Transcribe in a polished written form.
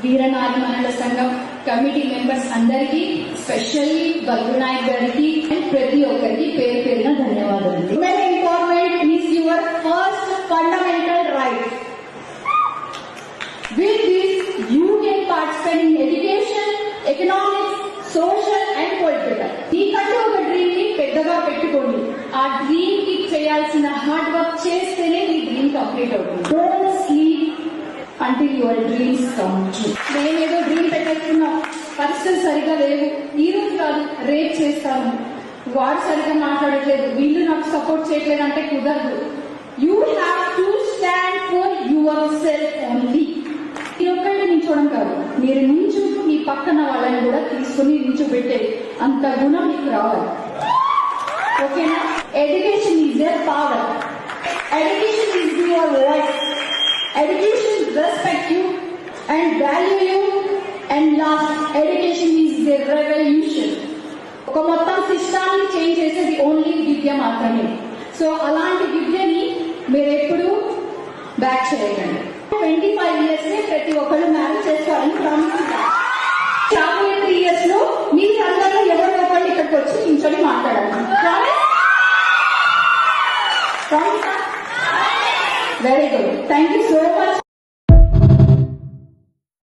వీరనారి మనల సంఘం committee members అందరికీ, స్పెషల్లీ బల్గు నాయక్ గారికి ప్రతి ఒక్కరికి పేరు పేరున ధన్యవాదాలు. Women empowerment is your first fundamental right. With this, you can participate in education, economics, social and political. మీకంటూ ఒక డ్రీమ్ ని పెద్దగా పెట్టుకోండి. ఆ డ్రీమ్ కి చేయాల్సిన హార్డ్ వర్క్ చేస్తేనే మీ డ్రీమ్ కంప్లీట్ అవుతుంది. Don't sleep until your dreams come true. నేనేదో డ్రీమ్ పెట్టేస్తున్నా, పరిస్థితులు సరిగా లేవు, ఈ రోజు కాదు రేపు చేస్తాను, వాడు సరిగా మాట్లాడట్లేదు, వీళ్ళు నాకు సపోర్ట్ చేయట్లేదు అంటే కుదరదు. You have to stand for your self only. ఈ ఒక్కటి నించోవడం కాదు, మీరు నించుంటూ మీ పక్కన వాళ్ళని కూడా తీసుకుని నించోబెట్టే అంత గుణం మీకు రావాలి. ఓకేనా? Education is your power. Education is your voice. Education respect you and value you, and last, education is the revolution. ఒక మొత్తం సిస్టమ్ చేంజ్ చేసేది ఓన్లీ విద్య మాత్రమే. సో అలాంటి విద్యని మీరు ఎప్పుడు బ్యాక్ చేయకండి. 25 years ప్రతి ఒక్కళ్ళు మ్యారేజ్ చేసుకోవాలని ప్రామిస్ ఇస్తారు. రాబోయే 3 years లో మీరందరూ ఎవరో ఒకళ్ళు ఇక్కడికి వచ్చి నించొని మాట్లాడాలి. Very good. Thank you so much.